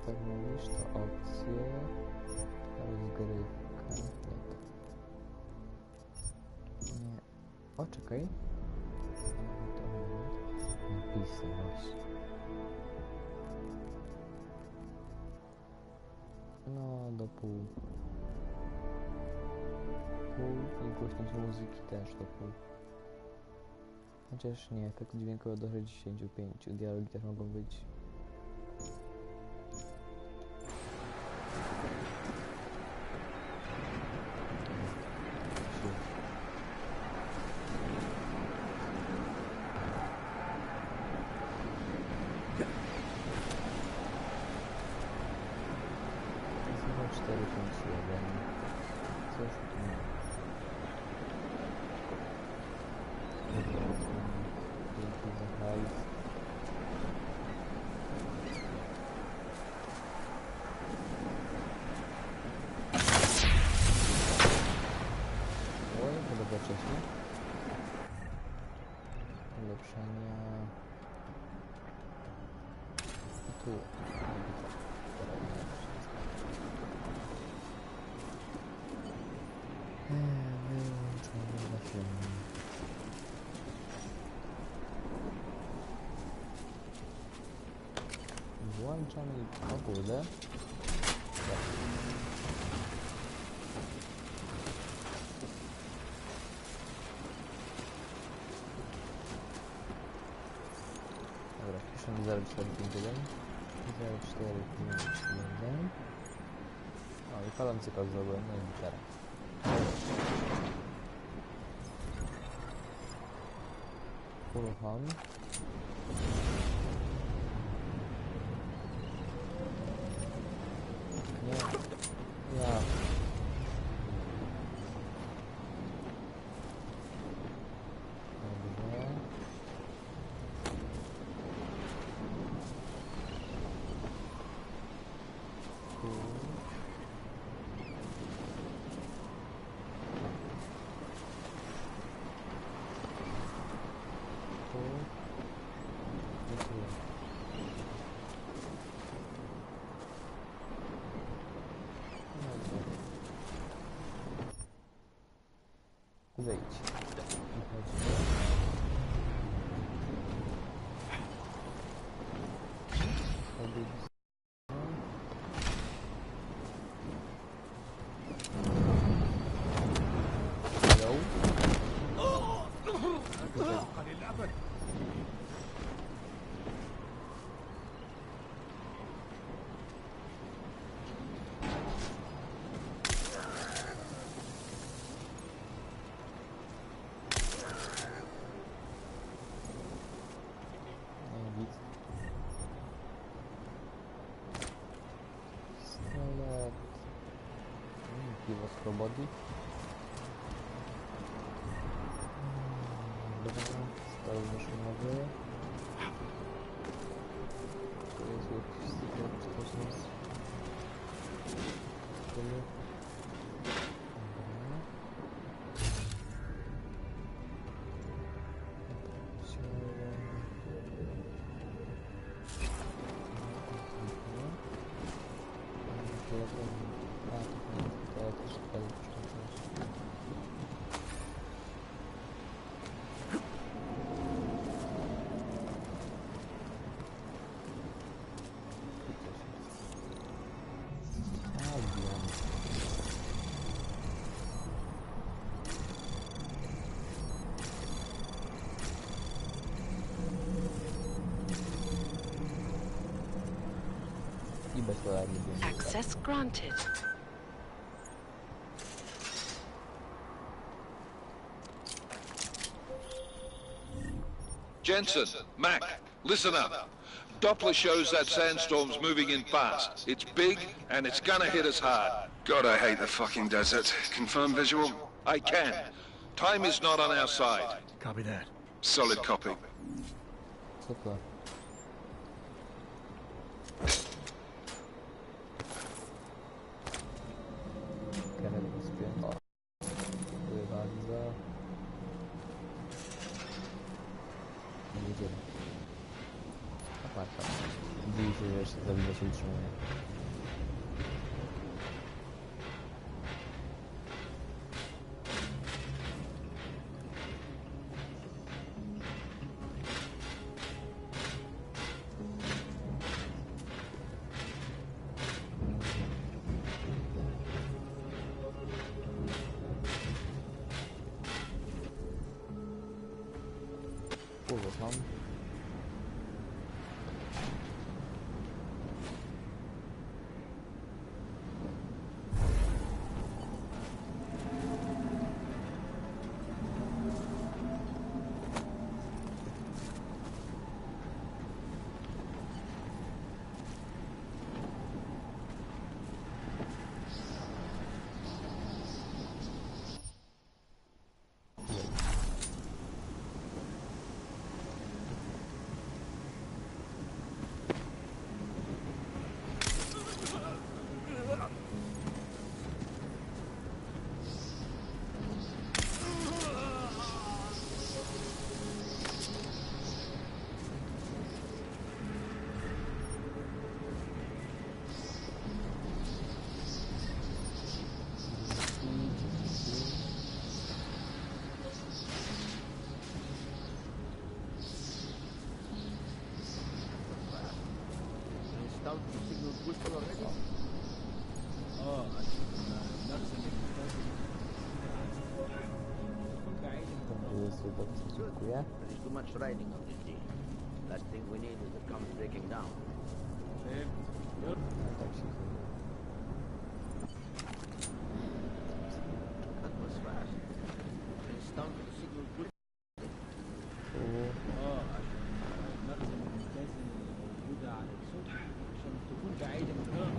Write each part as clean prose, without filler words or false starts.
tak mówisz, to opcje, rozgrywka, nie. O, czekaj. Napisy, właśnie. No, do pół. Pół i głośność muzyki też do pół. Chociaż nie, efekt dźwiękowy do 65, dialogi też mogą być. Jest 4, 5, 1. Coś tu nie. Dzięki za hajs. Oj, chyba wcześniej. Ulepszenia. I tu. Wyłączony na film. Włączam i... o kurde. Dobra, piszemy 0451 0451. O, i palący kod zrobiłem, no i litera. Uruchom. Nie. Ja. Dobrze. Wejdź. Piwo z Robody. Dobra, stały maszynowy. To jest jakiś sygnał, czy coś jest. Access granted. Jensen, Mac, listen up. Doppler shows that sandstorm's moving in fast. It's big, and it's gonna hit us hard. God, I hate the fucking desert. Confirm visual? I can. Time is not on our side. Copy that. Solid copy. Super. otwarta. Dziwi się, że jeszcze za długo się utrzymuje. Kurwa, mam. Dziękuję. There's too much riding on this deal. Last thing we need is the comes breaking down. No, tak się That was fast. It's down to the signal good. المخزن الممتاز الموجودة على السطح عشان تكون بعيدة من الهواء.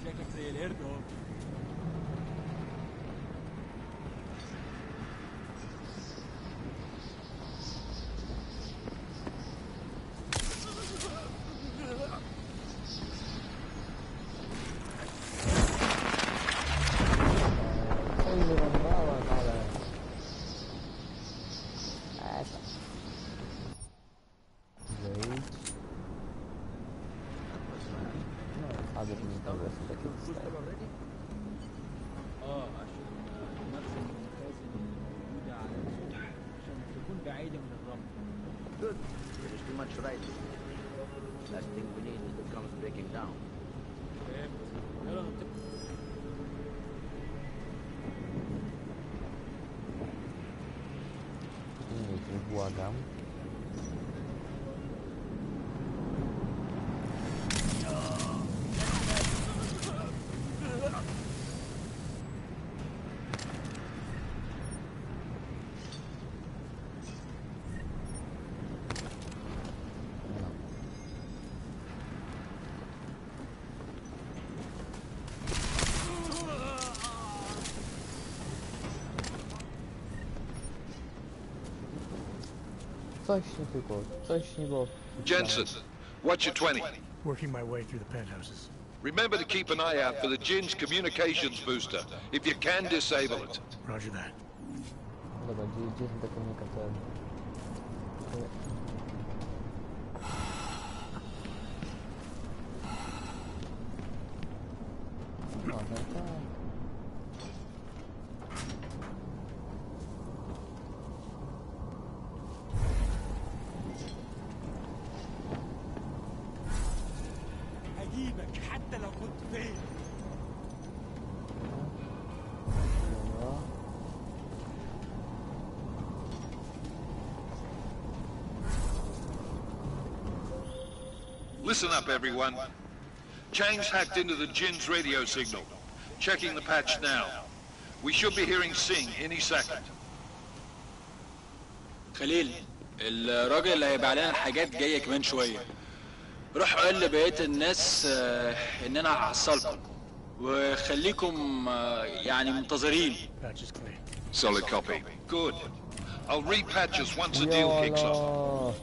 شكلك زي القرد اهو. Coś wyrąbałem, ale... Wyjdź. No, fader mi to jest takie wstaje. عشان المخزن الممتاز الموجودة على السطح عشان تكون بعيدة من الرمل. Good. There's too much riding. Last thing we need is the comes breaking down. فهمت. يلا نتفق. Nie, błagam. Coś nie tylko, coś nie było. Jensen, what's your 20? Working my way through the penthouses. Remember to keep an eye out for the Jinn's communications booster, if you can disable it. Roger that. Dobra, gdzie są te komunikatory? No, no tak. هجيبك حتى لو كنت فين. Dobra. Listen up, everyone. Chang's hacked into the Jinn's radio signal. Checking the patch now. We should be hearing Sing any second. خليل، الراجل اللي هيبقى علينا الحاجات جاية كمان شوية. روح قول لبقية الناس ان انا هحصلكم وخليكم يعني منتظرين. Patch is clear. Solid copy. Good. I'll repatch us once the deal kicks off. Jolo.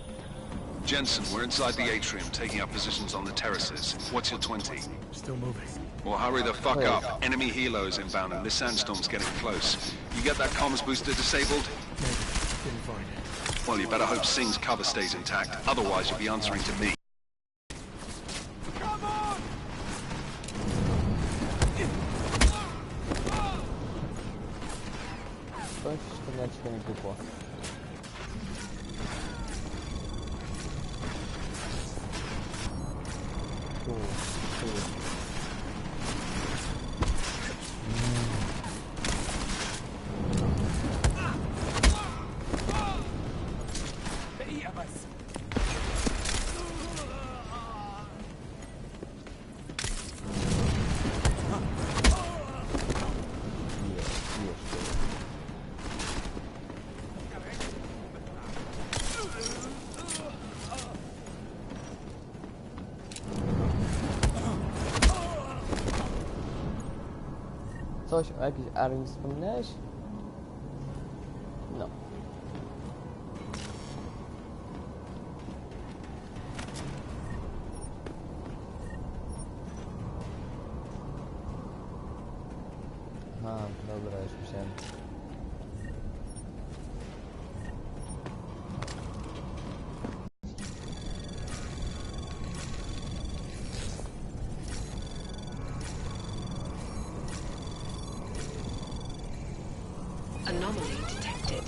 Jensen, we're inside the atrium, taking up positions on the terraces. What's your 20? Still moving. Well, hurry the fuck up. Enemy helos inbound and this sandstorm's getting close. You get that comms booster disabled? Maybe. Didn't find it. Well, you better hope Singh's cover stays intact. Otherwise, you'll be answering to me. Coś to nie kupło. Tu. Coś o jakiejś armii wspominałeś? No. Aha, dobra, już myślałem. Anomaly detected.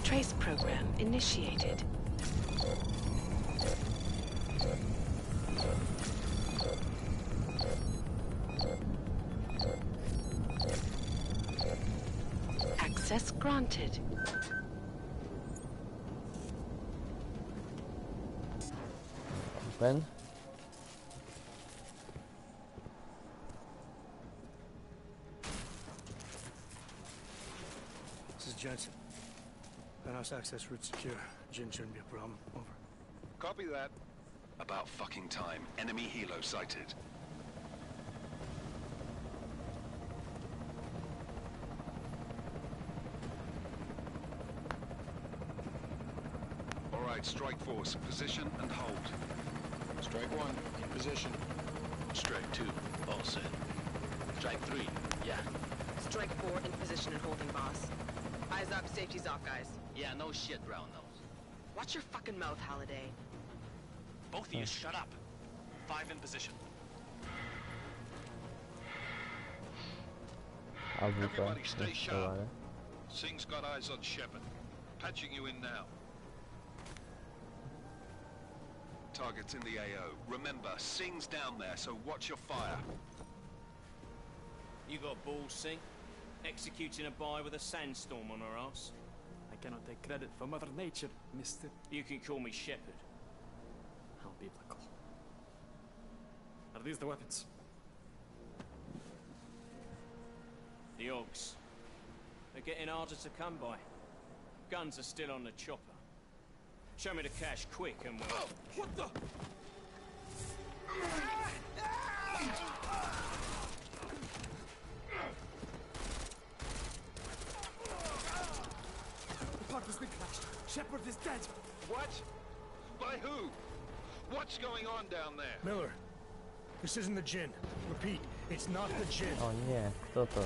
Trace program initiated. Access granted. Open. This is Jensen. Penthouse access route secure. Jin shouldn't be a problem. Over. Copy that. About fucking time. Enemy helo sighted. All right, strike force. Position and hold. Strike 1, in position. Strike 2, all set. Strike 3, yeah. Strike 4 in position and holding, boss. Eyes up, safety's off, guys. Yeah, no shit, brown nose. Watch your fucking mouth, Halliday. Both of you shut up. 5 in position. Everybody stay sharp. Singh's got eyes on Shepard. Patching you in now. Target's in the AO. Remember, Singh's down there, so watch your fire. You got balls, Singh? Executing a buy with a sandstorm on our ass? I cannot take credit for Mother Nature, mister. You can call me Shepard. How biblical. Are these the weapons? The Ogs. They're getting harder to come by. Guns are still on the chopper. Show me the cash quick and we'll... Oh, what the? The park has been crashed. Shepard is dead. What? By who? What's going on down there? Miller, this isn't the Jin. Repeat, it's not the Jin. O nie, kto to?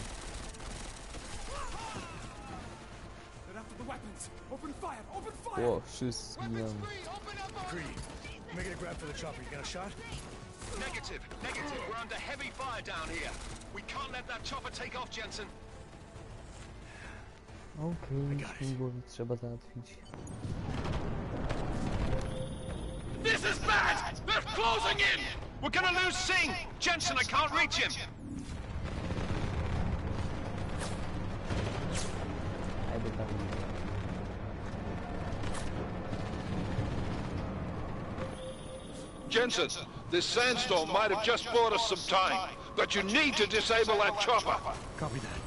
They're after the weapons. Open fire! Open fire! O, wszyscy giną. Greedy. Making a grab for the chopper. You got a shot? Negative. Negative. We're under heavy fire down here. We can't let that chopper take off, Jensen. Okej, śmigłowiec trzeba załatwić. This is bad! They're closing in! We're gonna lose Singh! Jensen, I can't reach him! Ajde tam. Jensen, this sandstorm might have just bought us some time, but you need to disable that chopper. Copy that.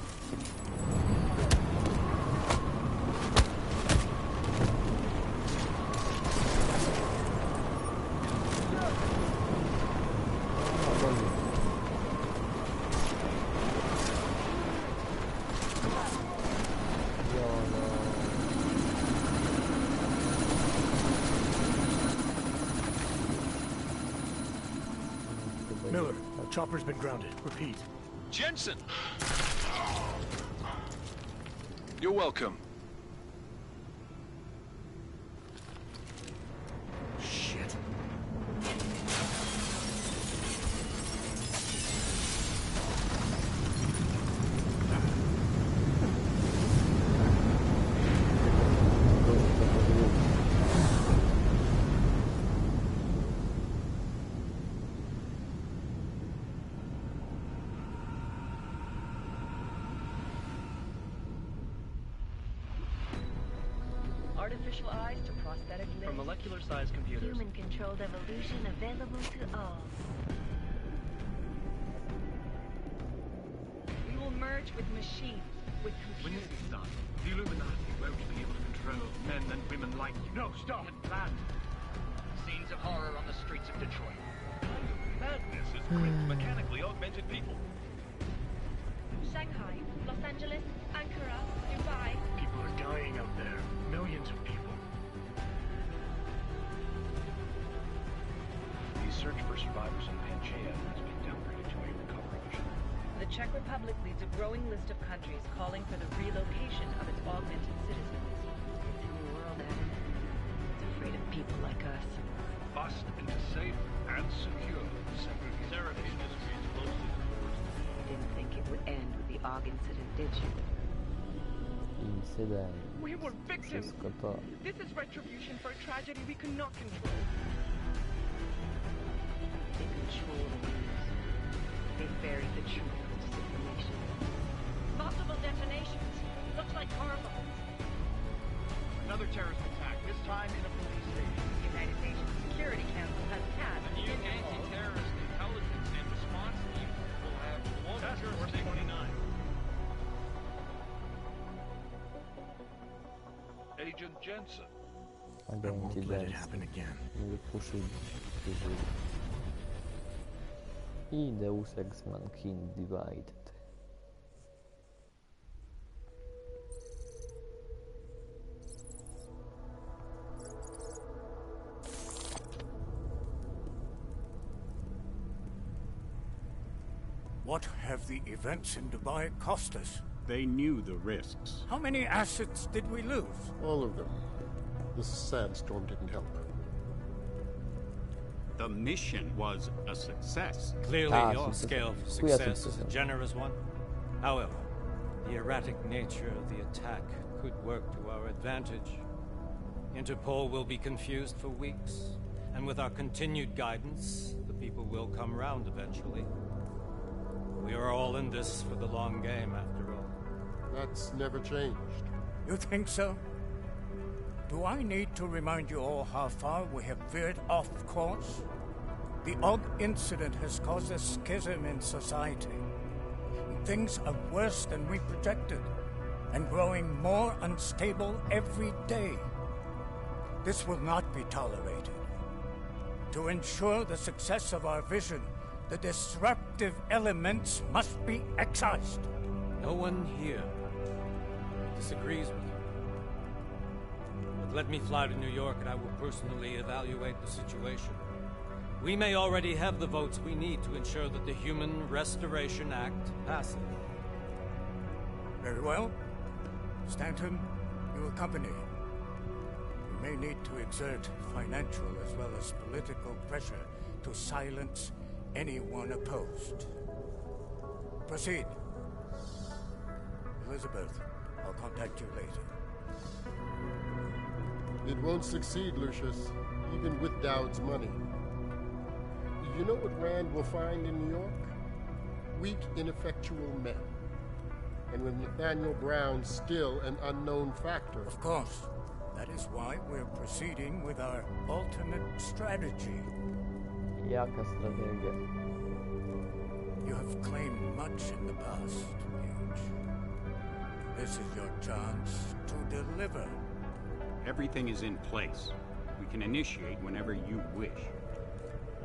Miller, chopper's been grounded. Repeat. Jensen! You're welcome. Shit. Artificial eyes to prosthetic limbs. From molecular-sized computers. Human-controlled evolution available to all. We will merge with machines, with When computers. this is done, the Illuminati won't be able to control men and women like you. No, stop! Land! Scenes of horror on the streets of Detroit. Madness has gripped mechanically augmented people. Shanghai, Los Angeles, Ankara, Dubai. People are dying out there. Millions of people. The search for survivors in Panchaea has been downgraded to a recovery mission. The Czech Republic leads a growing list of countries calling for the relocation of its augmented citizens. It's a new world, Adam. It's afraid of people like us. Bust into safe and secure segregation industries closely to the worst. You didn't think it would end with the AUG incident, did you? Incident. We were victims. Wszystko to. This is retribution for a tragedy we could not control. They control the news. They buried the truth with disinformation. Multiple detonations. Looks like horrible. Another terrorist attack, this time in a police station. The United Nations Security Council has passed The new anti-terrorist intelligence and response team will have Task Force 29. Agent Jensen. Agenci Let it Jensen. happen again. Wypuszczył i Deus Ex Machina Divided. What have the events in Dubai cost us? They knew the risks. How many assets did we lose? All of them. The sandstorm didn't help. The mission was a success. Clearly, your scale of success is a generous one. However, the erratic nature of the attack could work to our advantage. Interpol will be confused for weeks, and with our continued guidance, the people will come round eventually. We are all in this for the long game, after all. That's never changed. You think so? Do I need to remind you all how far we have veered off course? The AUG incident has caused a schism in society. Things are worse than we projected, and growing more unstable every day. This will not be tolerated. To ensure the success of our vision, the disruptive elements must be excised. No one here disagrees with you. But let me fly to New York and I will personally evaluate the situation. We may already have the votes we need to ensure that the Human Restoration Act passes. Very well. Stanton, you accompany. We may need to exert financial as well as political pressure to silence anyone opposed. Proceed. Elizabeth, I'll contact you later. It won't succeed, Lucius, even with Dowd's money. You know what Rand will find in New York? Weak, ineffectual men. And with Nathaniel Brown still an unknown factor. Of course. That is why we're proceeding with our alternate strategy. Jaka strategia? You have claimed much in the past, Huge. This is your chance to deliver. Everything is in place. We can initiate whenever you wish.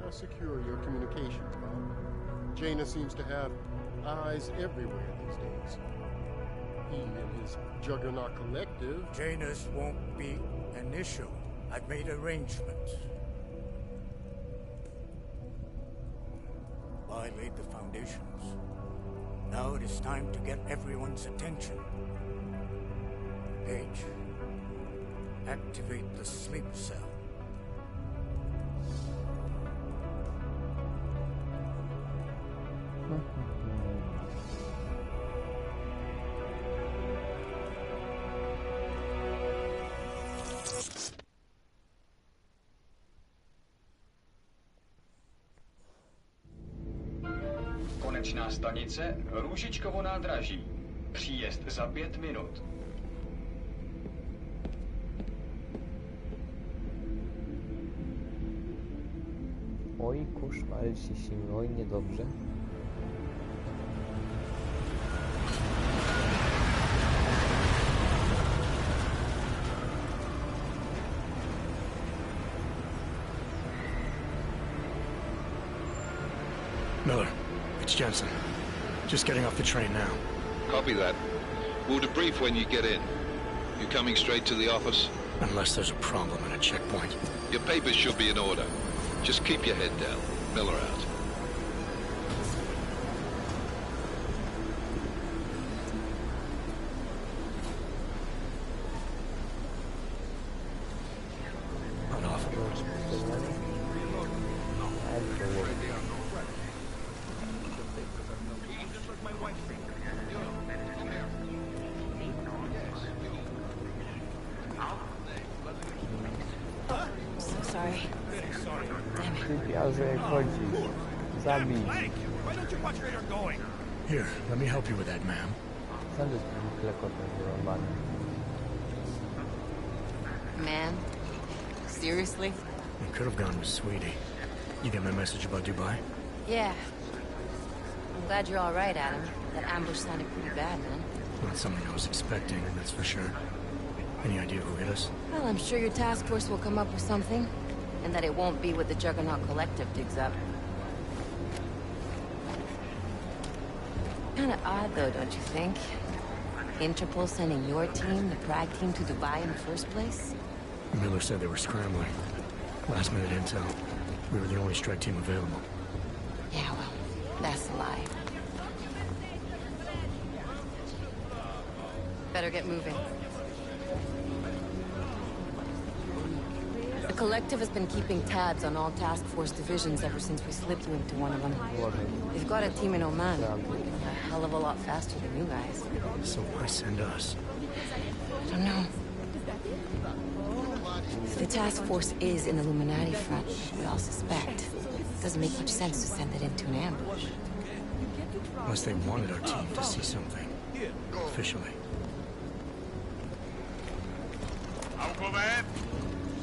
How secure your communications, Bob? Jaina seems to have eyes everywhere these days. He and his Juggernaut Collective... Jaina's won't be an issue. I've made arrangements. By Dubai laid the foundations. Now it is time to get everyone's attention. Page, activate the sleep cell. Konečná stanice Růžičkovo nádraží. Příjezd za 5 minut. Oj, koszmar się silno, oj, niedobrze. Miller, it's Jensen. Just getting off the train now. Copy that. We'll debrief when you get in. You coming straight to the office? Unless there's a problem at a checkpoint. Your papers should be in order. Just keep your head down. Miller out. Not off. Sorry. Typiarze jak chodzisz. Zabij. Why don't you watch where you're going? Here, let me help you with that, ma'am. Sam jest klekotem wyrąbany. Man? Seriously? I could have gone with Sweetie. You get my message about Dubai? Yeah. I'm glad you're all right, Adam. That ambush sounded pretty bad, man. Not something I was expecting, that's for sure. Any idea who hit us? Well, I'm sure your task force will come up with something. And that it won't be what the Juggernaut Collective digs up. Kinda odd, though, don't you think? Interpol sending your team, the Prague team, to Dubai in the first place? Miller said they were scrambling. Last-minute intel. We were the only strike team available. Yeah, well, that's a lie. Better get moving. The Collective has been keeping tabs on all task force divisions ever since we slipped you into one of them. They've got a team in Oman. A hell of a lot faster than you guys. So why send us? I don't know. If the task force is in the Illuminati front, we all suspect, it doesn't make much sense to send it into an ambush. Unless they wanted our team to see something. Officially.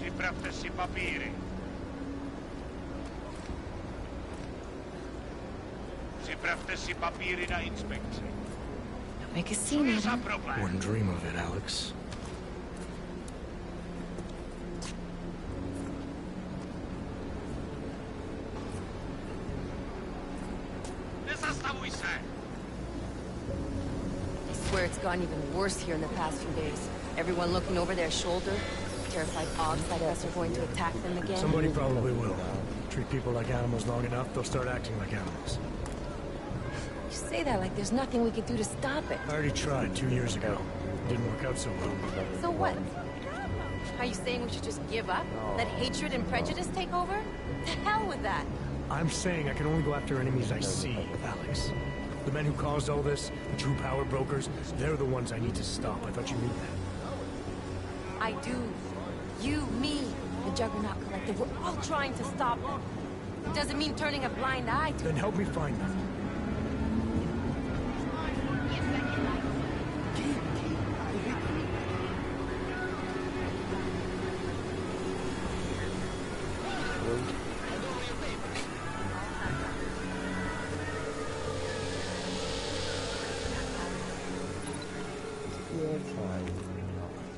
Připravte si papíry. Připravte si papíry na inspekci. Don't make a scene, Adam. Wouldn't dream of it, Alex. Nezastavuj se! I swear it's gotten even worse here in the past few days. Everyone looking over their shoulder, terrified Ogs like us are going to attack them again. Somebody probably will. Treat people like animals long enough, they'll start acting like animals. You say that like there's nothing we could do to stop it. I already tried 2 years ago. Didn't work out so well. So what? Are you saying we should just give up? Let hatred and prejudice take over? The hell with that! I'm saying I can only go after enemies I see, Alex. The men who caused all this, the true power brokers, they're the ones I need to stop. I thought you knew that. I do. You, me, the Juggernaut Collective, we're all trying to stop them. It doesn't mean turning a blind eye to Then help me find them.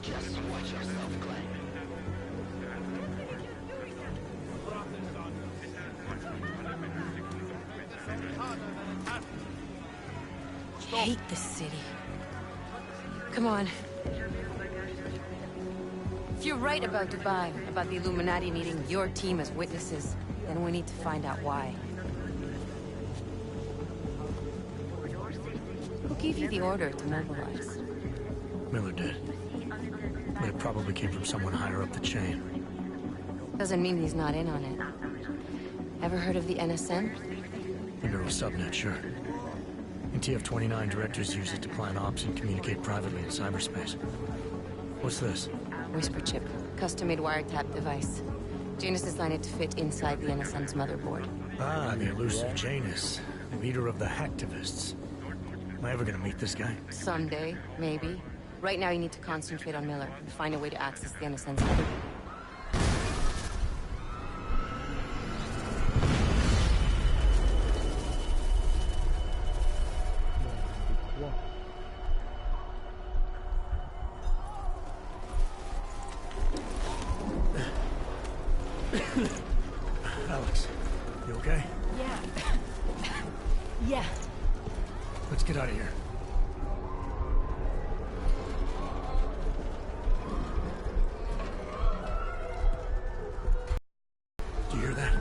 Just watch yourself, Glenn. I hate this city. Come on. If you're right about Dubai, about the Illuminati needing your team as witnesses, then we need to find out why. Who gave you the order to mobilize? Miller did. But it probably came from someone higher up the chain. Doesn't mean he's not in on it. Ever heard of the NSN? The neural subnet, sure. In TF-29, directors use it to plan ops and communicate privately in cyberspace. What's this? Whisper chip. Custom-made wiretap device. Janus designed it to fit inside the NSN's motherboard. Ah, the elusive Janus. Leader of the hacktivists. Am I ever gonna meet this guy? Someday, maybe. Right now you need to concentrate on Miller and find a way to access the NSN's motherboard. Alex, you okay? Yeah. Yeah. Let's get out of here. Do you hear that?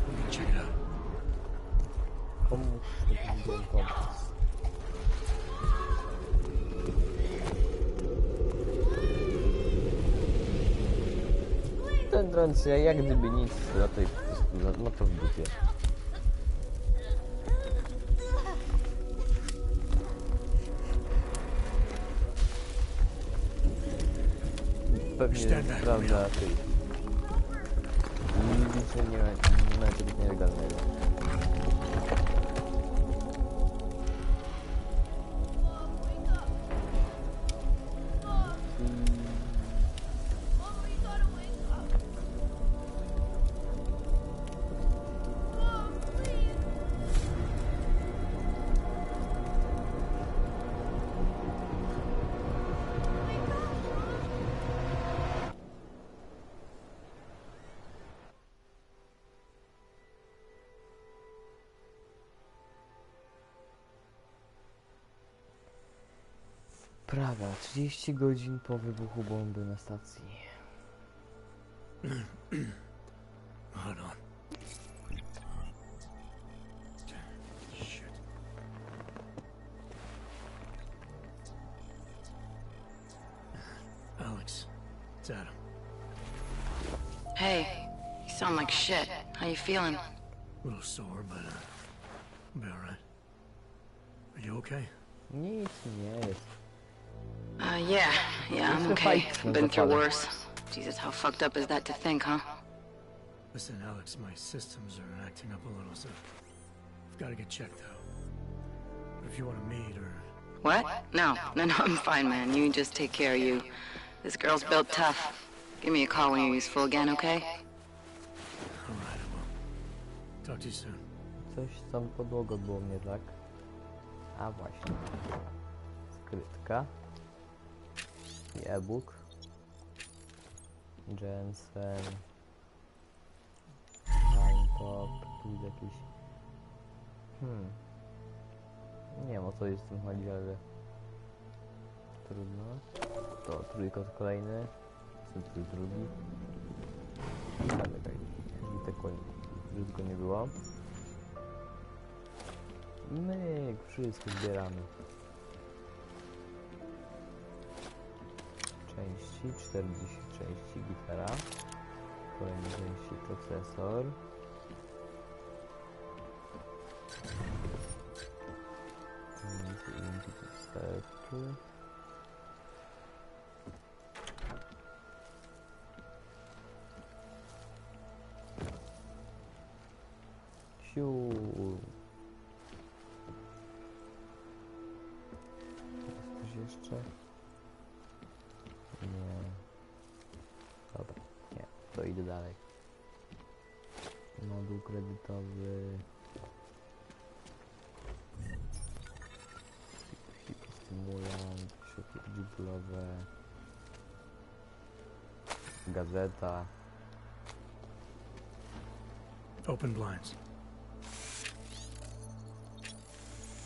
I'm gonna check it out. Komuś powinienem pomóc. Ten dron się jak gdyby nic, raczej po prostu no to w dupie. Pewnie sprawdza tej. Nic nie ma czegoś nielegalnego. Prawa, 30 godzin po wybuchu bomby na stacji. Hold on. Shit. Alex, it's Adam. Hey, you sound like shit. How you feeling? A little sore, but I'll be alright. Are you okay? Nic nie jest. Yeah, I'm okay. Been through worse. Jesus, how fucked up is that to think, huh? Listen, Alex, my systems are acting up a little, so I've got to get checked out. But if you want to meet or... What? No, I'm fine, man. You just take care of you. This girl's built tough. Give me a call when you're useful again, okay? Alright, I will. Talk to you soon. Coś z tą podłogą było mnie tak. A właśnie. Skrytka. I e-book. Jensen. Line Pop. Tu jest jakiś... Nie wiem o co jest w tym chodzi, ale... Trudno. To trójkąt kolejny. Tu jest drugi. Ale czekaj. Już go nie było. Myk, wszystko zbieramy. Części, 40 części gitara. Kolejne części procesor. Setu. Siu. Jest coś jeszcze? Nie. Dobra, nie. To idę dalej. Moduł kredytowy. Hipostymulant, przeciwdżiblowe. Gazeta. Open blinds.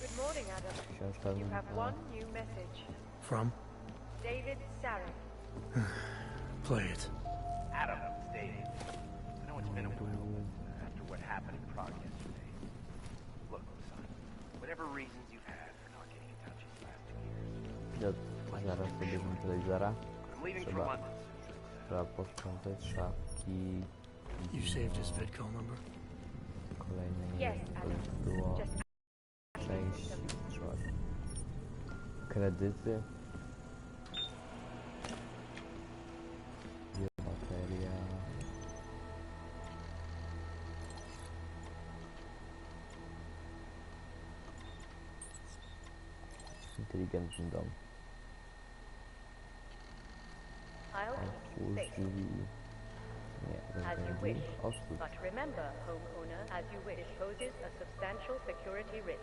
Good morning, Adam. Książka You have one new message. From? David Sarek. Play it. Adam, it's David. I know it's been a while after what happened in Prague yesterday. Zaraz sobie z telewizora. Trzeba posprzątać szafki. You saved his VidCall number? Kolejne nie wiem, to było część, trzeba kredyty. Bateria. Inteligentny dom. Otwórz drzwi. Nie, zamknij drzwi. Otwórz. But remember, homeowner, as you wish, poses a substantial security risk.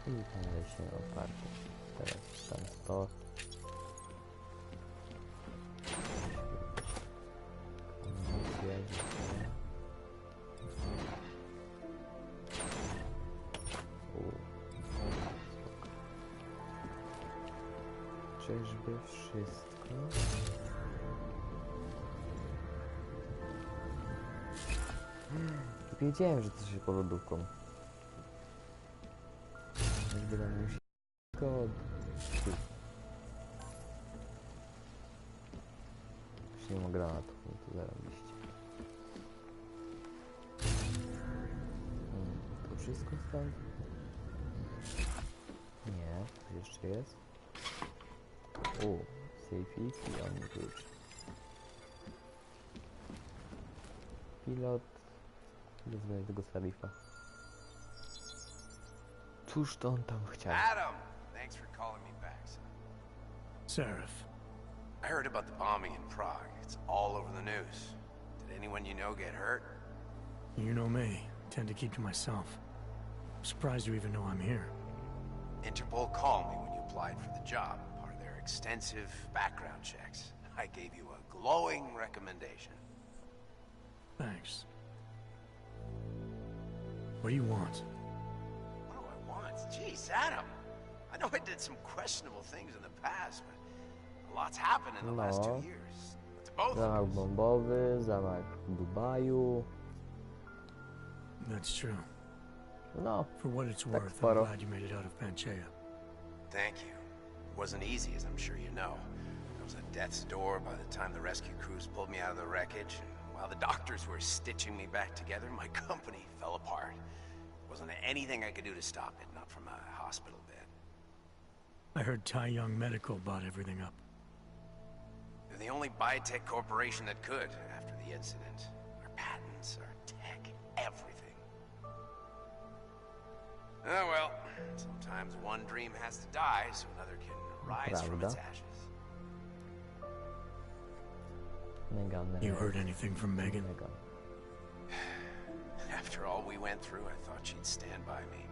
I kanale się otwarty. Teraz tam 100. Czyżby wszystko? Wiedziałem, że to się po lodówką. Czyżby nam musi... Kod. Już nie ma granatów, no to zarobiście. To wszystko stąd? Nie, to jeszcze jest. O, safeik i on klucz. Pilot. Wezmę tego Sarifa. Cóż to on tam chciał? Adam! Thanks for calling me back, son. Seraph. I heard about the bombing in Prague. It's all over the news. Did anyone you know get hurt? You know me. Tend to keep to myself. I'm surprised you even know I'm here. Interpol called me when you applied for the job. Part of their extensive background checks. I gave you a glowing recommendation. Thanks. What do you want? What do I want? Jeez, Adam. I know I did some questionable things in the past, but a lot's happened in the last 2 years. To both of Zamach us. bombowy, zamach w Dubaju. That's true. No, For what it's tak worth, I'm sporo. glad you made it out of Panchea. Thank you. It wasn't easy, as I'm sure you know. I was at death's door by the time the rescue crews pulled me out of the wreckage, and while the doctors were stitching me back together, my company fell apart. Wasn't anything I could do to stop it, not from a hospital bed. I heard Tai Young Medical bought everything up. They're the only biotech corporation that could after the incident. Our patents, our tech, everything. Oh well, sometimes one dream has to die so another can rise from its ashes. You heard anything from Megan? After all we went through, I thought she'd stand by me.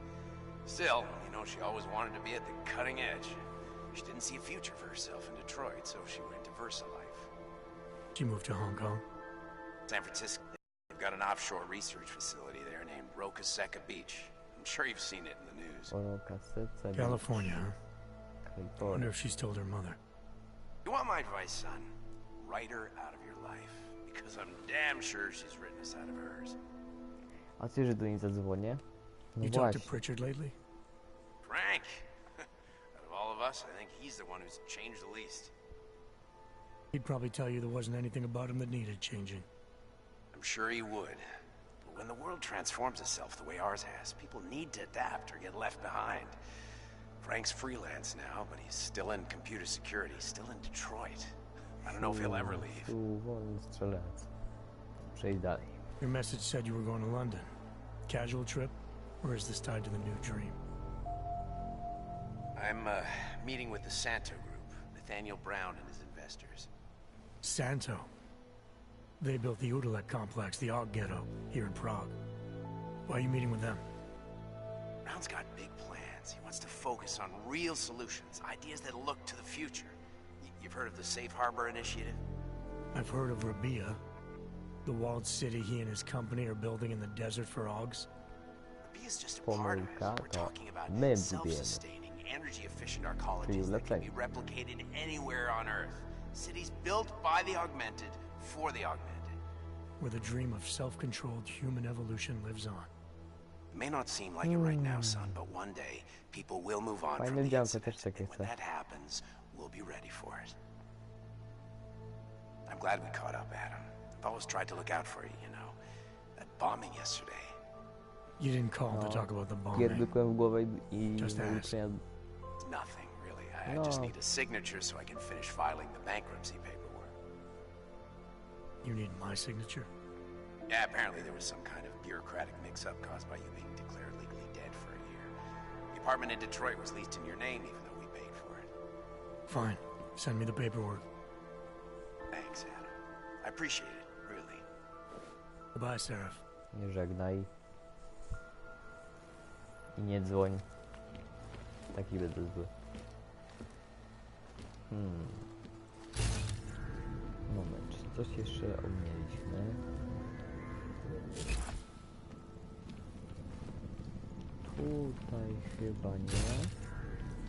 Still, you know, she always wanted to be at the cutting edge. She didn't see a future for herself in Detroit, so she went to VersaLife. She moved to Hong Kong? San Francisco. They've got an offshore research facility there named Roca Seca Beach. I'm sure you've seen it in the news. California, huh? I wonder if she's told her mother. You want my advice, son? Write her out of your life. Because I'm damn sure she's written us out of hers. A ty, że do niej zadzwonię? No You talked to właśnie. Pritchard lately? Frank! Out of all of us, I think he's the one who's changed the least. He'd probably tell you there wasn't anything about him that needed changing. I'm sure he would. But when the world transforms itself the way ours has, people need to adapt or get left behind. Frank's freelance now, but he's still in computer security, still in Detroit. I don't know if he'll ever leave. Wolny strzelec. Przejdź dalej. Your message said you were going to London. Casual trip? Or is this tied to the new dream? I'm meeting with the Santo Group, Nathaniel Brown and his investors. Santo. They built the Udalek complex, the Og Ghetto, here in Prague. Why are you meeting with them? Brown's got big plans. He wants to focus on real solutions, ideas that look to the future. You've heard of the Safe Harbor Initiative? I've heard of Rabia, the walled city he and his company are building in the desert for Augs. Rabia's just a part of it. We're talking about self-sustaining, energy-efficient arcologies that can be replicated anywhere on Earth. Cities built by the augmented, for the augmented. Where the dream of self-controlled human evolution lives on. It may not seem like it right now, son, but one day people will move on from the incident. And when that happens, we'll we'll be ready for it. I'm glad we caught up, Adam. I've always tried to look out for you, you know. That bombing yesterday. You didn't call to talk about the bombing. Pierdykłem w głowę i Just ask. It's nothing, really. I just need a signature so I can finish filing the bankruptcy paperwork. You need my signature? Yeah, apparently there was some kind of bureaucratic mix-up caused by you being declared legally dead for a year. The apartment in Detroit was leased in your name, even though we paid for it. Fine. Send me the paperwork. Thanks, Adam. I appreciate it, really. Goodbye, Seraph. Nie żegnaj. I nie dzwoń. Taki będę zły. Moment, czy coś jeszcze ominęliśmy? Tutaj chyba nie.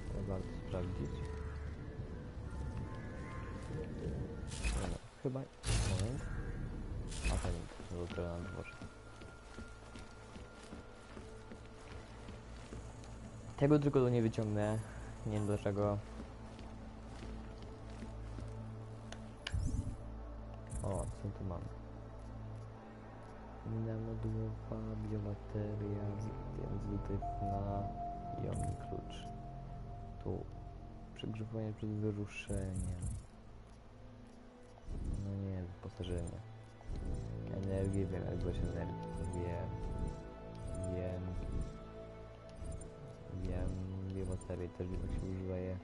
To warto sprawdzić. No, chyba... Moment. A to nie, to dopiero na dworze. Tego tylko to nie wyciągnę. Nie wiem dlaczego. O, co tu mamy? Mina modułowa, biobateria, więc wytyczna i omni klucz. Tu. Przegrzewanie przed wyruszeniem. No nie, wyposażenie. Energię, wiem jak dbać energii. Wiem. Biobaterii też nie się używaje.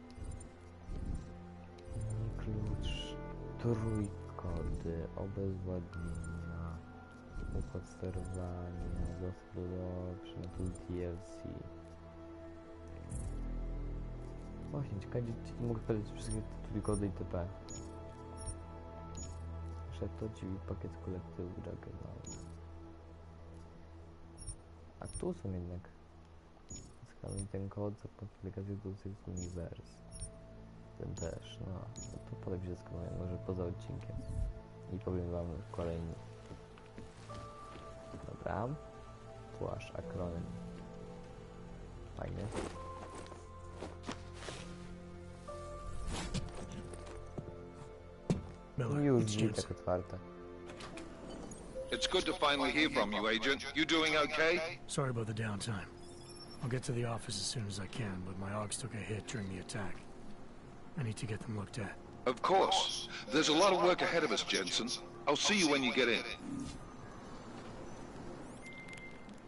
Klucz. Trójkody. Obezwładnienia. Układ sterowania. Dostęp do przemysłu DLC. Właśnie, ciekawe, czy mogę sprawdzić wszystkie te trójkody itp. Szeptoci pakiet kolektywu Juggernaut. A tu są jednak. Skanuj ten kod za aplikację do Six Universe. Ten też, no. To potem się skanuję, może poza odcinkiem. I powiem wam kolejny. Dobra. Płaszcz, akronym. Fajnie. Już drzwi tak otwarte. It's good to finally hear from you, Agent. You doing okay? Sorry about the downtime. I'll get to the office as soon as I can, but my AUGs took a hit during the attack. I need to get them looked at. Of course. There's a lot of work ahead of us, Jensen. I'll see you when you get in.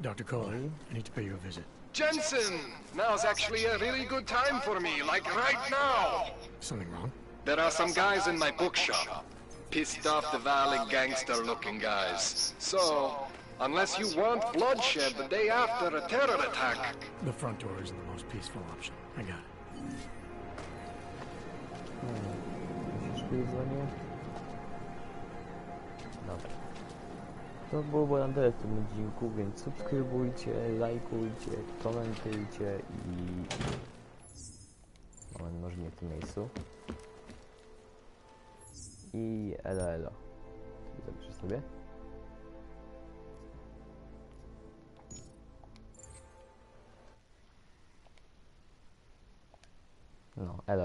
Dr. Kohler, I need to pay you a visit. Jensen! Now's actually a really good time for me, like right now! Something wrong? There are some guys in my bookshop. Pissed off the Valley gangster-looking guys. So, unless you want bloodshed the day after a terror attack... The front door isn't the most peaceful option. I got it. Dobra. To byłoby na tyle w tym odcinku, więc subskrybujcie, lajkujcie, komentujcie i... Moment, może nie w tym miejscu. I elo. Zapiszę sobie. No, elo.